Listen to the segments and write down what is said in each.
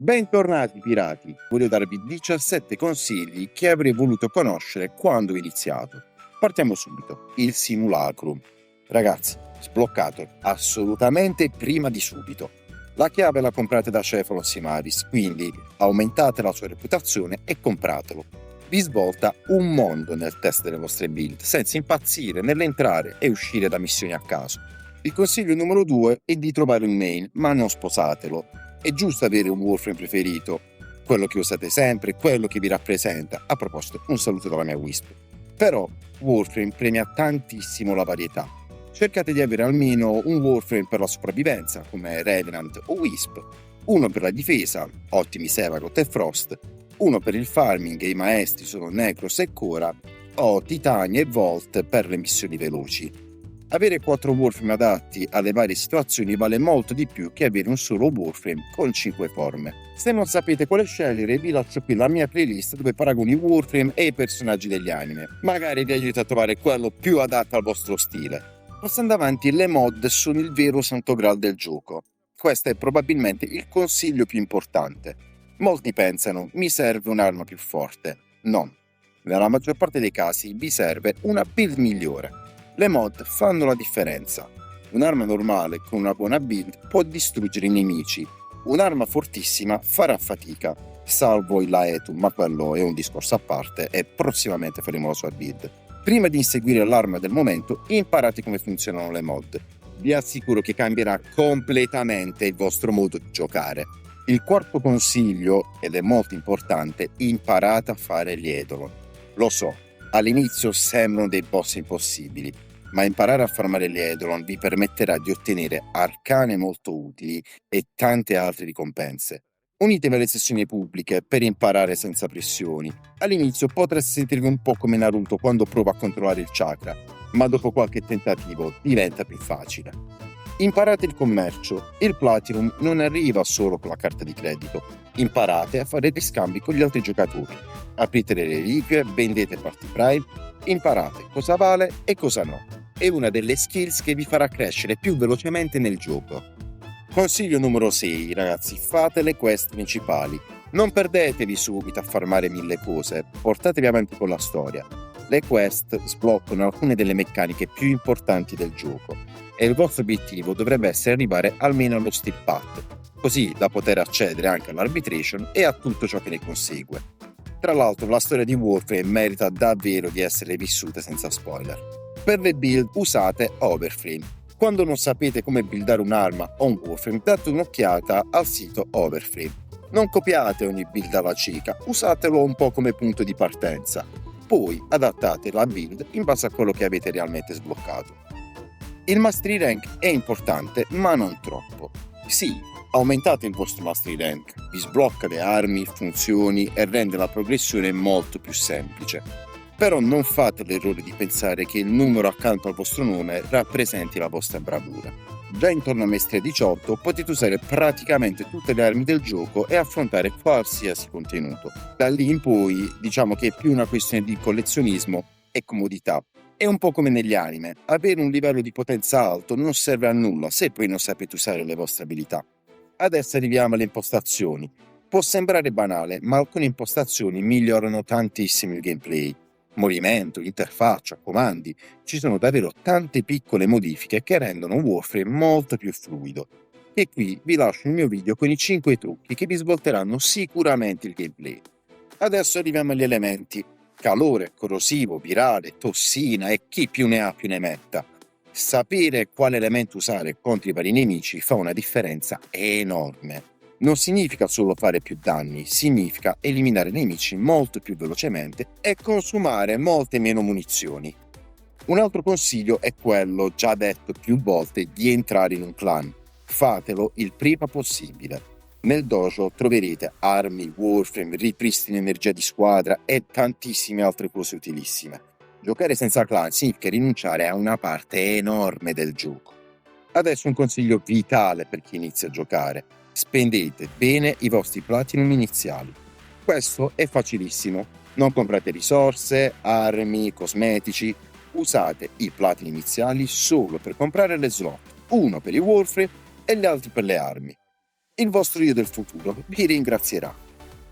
Bentornati pirati, voglio darvi 17 consigli che avrei voluto conoscere quando ho iniziato. Partiamo subito, il simulacrum. Ragazzi, sbloccatelo assolutamente prima di subito. La chiave la comprate da Cefalos Simaris, quindi aumentate la sua reputazione e compratelo. Vi svolta un mondo nel test delle vostre build, senza impazzire nell'entrare e uscire da missioni a caso. Il consiglio numero 2 è di trovare un main, ma non sposatelo. È giusto avere un Warframe preferito, quello che usate sempre, quello che vi rappresenta. A proposito, un saluto dalla mia Wisp. Però Warframe premia tantissimo la varietà. Cercate di avere almeno un Warframe per la sopravvivenza, come Revenant o Wisp, uno per la difesa, ottimi Sevaroth e Frost, uno per il farming e i maestri sono Necros e Cora, o Titania e Volt per le missioni veloci. Avere 4 Warframe adatti alle varie situazioni vale molto di più che avere un solo Warframe con 5 forme. Se non sapete quale scegliere, vi lascio qui la mia playlist dove paragono i Warframe e i personaggi degli anime. Magari vi aiuta a trovare quello più adatto al vostro stile. Passando avanti, le mod sono il vero santo graal del gioco. Questo è probabilmente il consiglio più importante. Molti pensano, mi serve un'arma più forte. No, nella maggior parte dei casi vi serve una build migliore. Le mod fanno la differenza. Un'arma normale con una buona build può distruggere i nemici. Un'arma fortissima farà fatica, salvo il Laetum, ma quello è un discorso a parte e prossimamente faremo la sua build. Prima di inseguire l'arma del momento, imparate come funzionano le mod. Vi assicuro che cambierà completamente il vostro modo di giocare. Il quarto consiglio, ed è molto importante, imparate a fare gli Eidolon. Lo so, all'inizio sembrano dei boss impossibili, ma imparare a farmare gli Eidolon vi permetterà di ottenere arcane molto utili e tante altre ricompense. Unitevi alle sessioni pubbliche per imparare senza pressioni. All'inizio potreste sentirvi un po' come Naruto quando prova a controllare il chakra, ma dopo qualche tentativo diventa più facile. Imparate il commercio. Il Platinum non arriva solo con la carta di credito. Imparate a fare dei scambi con gli altri giocatori. Aprite le reliquie, vendete party prime, imparate cosa vale e cosa no. È una delle skills che vi farà crescere più velocemente nel gioco. Consiglio numero 6, ragazzi, fate le quest principali. Non perdetevi subito a farmare 1000 cose, portatevi avanti con la storia. Le quest sbloccano alcune delle meccaniche più importanti del gioco e il vostro obiettivo dovrebbe essere arrivare almeno allo Steel Path, così da poter accedere anche all'Arbitration e a tutto ciò che ne consegue. Tra l'altro la storia di Warframe merita davvero di essere vissuta senza spoiler. Per le build usate Overframe. Quando non sapete come buildare un'arma o un Warframe, date un'occhiata al sito Overframe. Non copiate ogni build alla cieca, usatelo un po' come punto di partenza. Poi adattate la build in base a quello che avete realmente sbloccato. Il Mastery Rank è importante, ma non troppo. Sì, aumentate il vostro Mastery Rank, vi sblocca le armi, funzioni e rende la progressione molto più semplice. Però non fate l'errore di pensare che il numero accanto al vostro nome rappresenti la vostra bravura. Già intorno a Maestria 18 potete usare praticamente tutte le armi del gioco e affrontare qualsiasi contenuto. Da lì in poi diciamo che è più una questione di collezionismo e comodità. È un po' come negli anime, avere un livello di potenza alto non serve a nulla se poi non sapete usare le vostre abilità. Adesso arriviamo alle impostazioni. Può sembrare banale, ma alcune impostazioni migliorano tantissimo il gameplay. Movimento, interfaccia, comandi, ci sono davvero tante piccole modifiche che rendono Warframe molto più fluido. E qui vi lascio il mio video con i 5 trucchi che vi svolteranno sicuramente il gameplay. Adesso arriviamo agli elementi: calore, corrosivo, virale, tossina e chi più ne ha più ne metta. Sapere quale elemento usare contro i vari nemici fa una differenza enorme. Non significa solo fare più danni, significa eliminare nemici molto più velocemente e consumare molte meno munizioni. Un altro consiglio è quello, già detto più volte, di entrare in un clan. Fatelo il prima possibile. Nel dojo troverete armi, Warframe, ripristino energia di squadra e tantissime altre cose utilissime. Giocare senza clan significa rinunciare a una parte enorme del gioco. Adesso un consiglio vitale per chi inizia a giocare: spendete bene i vostri platinum iniziali. Questo è facilissimo. Non comprate risorse, armi, cosmetici. Usate i platinum iniziali solo per comprare le slot, uno per i Warframe e gli altri per le armi. il vostro io del futuro vi ringrazierà.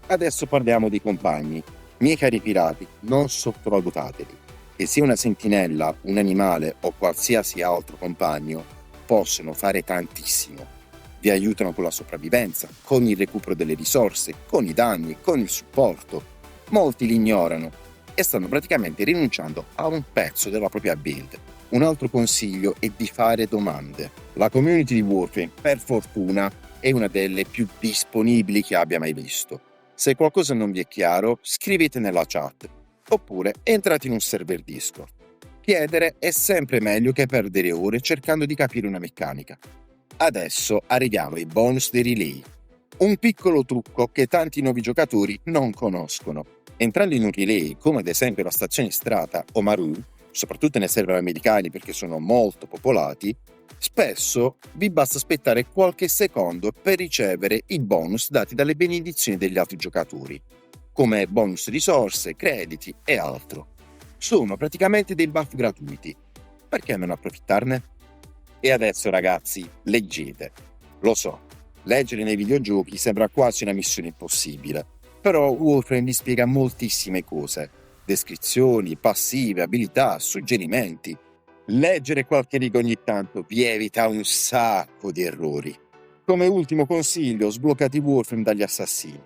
Adesso parliamo dei compagni. Miei cari pirati, non sottovalutateli. Che sia una sentinella, un animale o qualsiasi altro compagno, possono fare tantissimo. Vi aiutano con la sopravvivenza, con il recupero delle risorse, con i danni, con il supporto. Molti li ignorano e stanno praticamente rinunciando a un pezzo della propria build. Un altro consiglio è di fare domande. La community di Warframe, per fortuna, è una delle più disponibili che abbia mai visto. Se qualcosa non vi è chiaro, scrivete nella chat, oppure entrate in un server Discord. Chiedere è sempre meglio che perdere ore cercando di capire una meccanica. Adesso arriviamo ai bonus dei relay. Un piccolo trucco che tanti nuovi giocatori non conoscono. Entrando in un relay, come ad esempio la stazione Strata o Maru, soprattutto nei server americani perché sono molto popolati, spesso vi basta aspettare qualche secondo per ricevere i bonus dati dalle benedizioni degli altri giocatori, come bonus risorse, crediti e altro. Sono praticamente dei buff gratuiti. Perché non approfittarne? E adesso ragazzi, leggete. Lo so, leggere nei videogiochi sembra quasi una missione impossibile, però Warframe vi spiega moltissime cose. Descrizioni, passive, abilità, suggerimenti. Leggere qualche riga ogni tanto vi evita un sacco di errori. Come ultimo consiglio, sbloccate Warframe dagli assassini.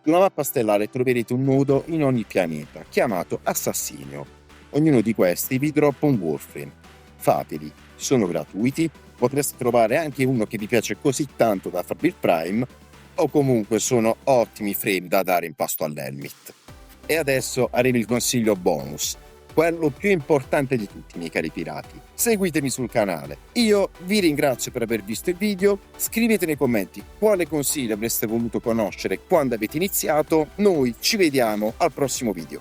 Sulla mappa stellare troverete un nodo in ogni pianeta, chiamato Assassinio. Ognuno di questi vi droppa un Warframe. Fateli, sono gratuiti, potreste trovare anche uno che vi piace così tanto da farvi il Prime, o comunque sono ottimi frame da dare in pasto all'Helmit. E adesso arriva il consiglio bonus, quello più importante di tutti, miei cari pirati. Seguitemi sul canale. Io vi ringrazio per aver visto il video. Scrivete nei commenti quale consiglio avreste voluto conoscere quando avete iniziato. Noi ci vediamo al prossimo video.